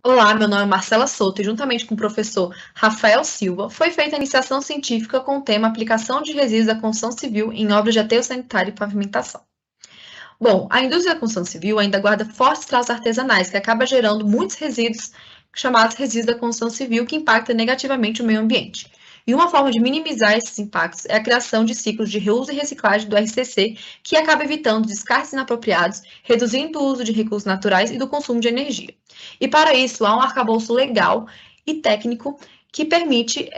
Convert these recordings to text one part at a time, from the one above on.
Olá, meu nome é Marcela Souto e juntamente com o professor Rafael Silva foi feita a iniciação científica com o tema Aplicação de resíduos da construção civil em obras de aterro sanitário e pavimentação. Bom, a indústria da construção civil ainda guarda fortes traços artesanais que acaba gerando muitos resíduos chamados resíduos da construção civil que impactam negativamente o meio ambiente. E uma forma de minimizar esses impactos é a criação de ciclos de reuso e reciclagem do RCC, que acaba evitando descartes inapropriados, reduzindo o uso de recursos naturais e do consumo de energia. E para isso, há um arcabouço legal e técnico que permite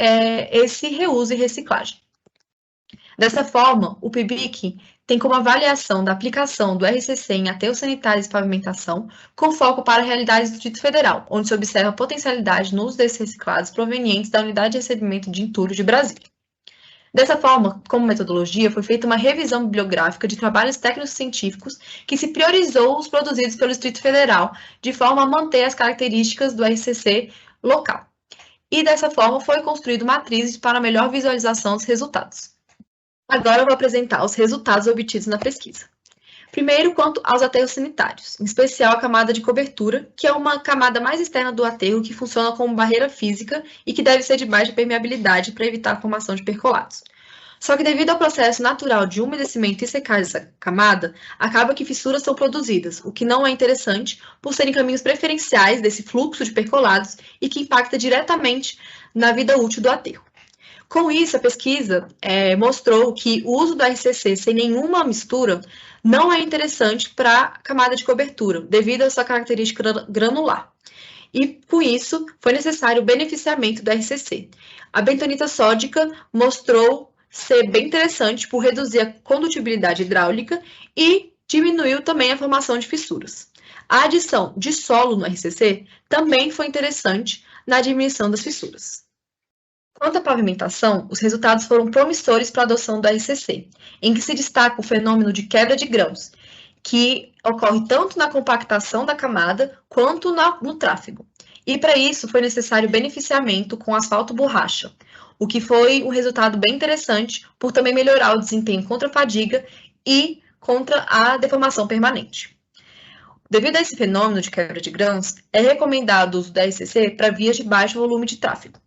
esse reuso e reciclagem. Dessa forma, o PIBIC tem como avaliação da aplicação do RCC em aterros sanitários e pavimentação, com foco para realidades do Distrito Federal, onde se observa a potencialidade no uso desses reciclados provenientes da Unidade de Recebimento de Entulho de Brasília. Dessa forma, como metodologia, foi feita uma revisão bibliográfica de trabalhos técnicos científicos que se priorizou os produzidos pelo Distrito Federal, de forma a manter as características do RCC local. E dessa forma foi construído matrizes para melhor visualização dos resultados. Agora eu vou apresentar os resultados obtidos na pesquisa. Primeiro, quanto aos aterros sanitários, em especial a camada de cobertura, que é uma camada mais externa do aterro que funciona como barreira física e que deve ser de baixa permeabilidade para evitar a formação de percolados. Só que devido ao processo natural de umedecimento e secagem dessa camada, acaba que fissuras são produzidas, o que não é interessante por serem caminhos preferenciais desse fluxo de percolados e que impacta diretamente na vida útil do aterro. Com isso, a pesquisa mostrou que o uso do RCC sem nenhuma mistura não é interessante para a camada de cobertura, devido à sua característica granular. E, com isso, foi necessário o beneficiamento do RCC. A bentonita sódica mostrou ser bem interessante por reduzir a condutibilidade hidráulica e diminuiu também a formação de fissuras. A adição de solo no RCC também foi interessante na diminuição das fissuras. Quanto à pavimentação, os resultados foram promissores para a adoção do RCC, em que se destaca o fenômeno de quebra de grãos, que ocorre tanto na compactação da camada quanto no tráfego. E para isso foi necessário beneficiamento com asfalto borracha, o que foi um resultado bem interessante por também melhorar o desempenho contra a fadiga e contra a deformação permanente. Devido a esse fenômeno de quebra de grãos, é recomendado o uso da RCC para vias de baixo volume de tráfego.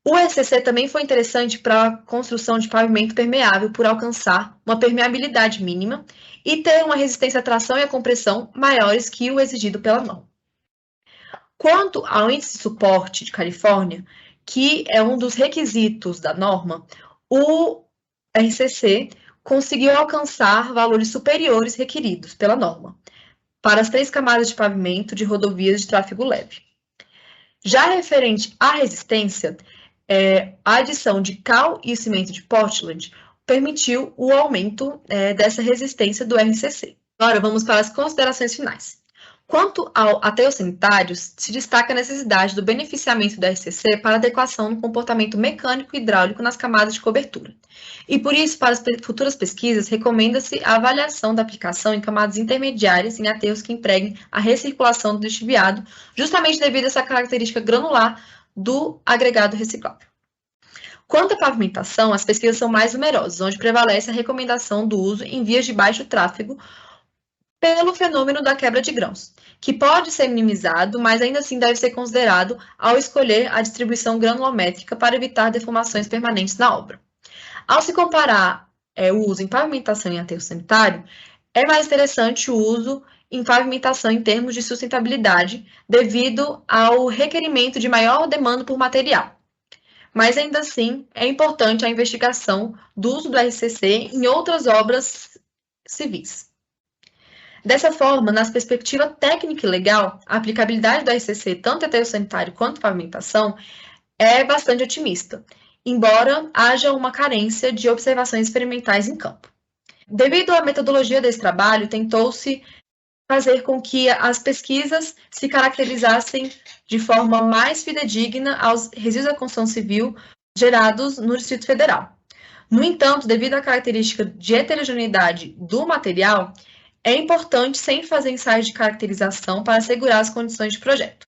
O RCC também foi interessante para a construção de pavimento permeável por alcançar uma permeabilidade mínima e ter uma resistência à tração e à compressão maiores que o exigido pela mão. Quanto ao índice de suporte de Califórnia, que é um dos requisitos da norma, o RCC conseguiu alcançar valores superiores requeridos pela norma para as 3 camadas de pavimento de rodovias de tráfego leve. Já referente à resistência, a adição de cal e cimento de Portland permitiu o aumento dessa resistência do RCC. Agora vamos para as considerações finais. Quanto ao aterros sanitários, se destaca a necessidade do beneficiamento do RCC para adequação no comportamento mecânico e hidráulico nas camadas de cobertura. E por isso, para as futuras pesquisas, recomenda-se a avaliação da aplicação em camadas intermediárias em aterros que empreguem a recirculação do lixiviado, justamente devido a essa característica granular do agregado reciclável. Quanto à pavimentação, as pesquisas são mais numerosas, onde prevalece a recomendação do uso em vias de baixo tráfego pelo fenômeno da quebra de grãos, que pode ser minimizado, mas ainda assim deve ser considerado ao escolher a distribuição granulométrica para evitar deformações permanentes na obra. Ao se comparar o uso em pavimentação em aterro sanitário, é mais interessante o uso em pavimentação em termos de sustentabilidade, devido ao requerimento de maior demanda por material. Mas ainda assim, é importante a investigação do uso do RCC em outras obras civis. Dessa forma, na perspectiva técnica e legal, a aplicabilidade do RCC, tanto em aterro sanitário quanto em pavimentação, é bastante otimista, embora haja uma carência de observações experimentais em campo. Devido à metodologia desse trabalho, tentou-se fazer com que as pesquisas se caracterizassem de forma mais fidedigna aos resíduos da construção civil gerados no Distrito Federal. No entanto, devido à característica de heterogeneidade do material, é importante sempre fazer ensaios de caracterização para assegurar as condições de projeto.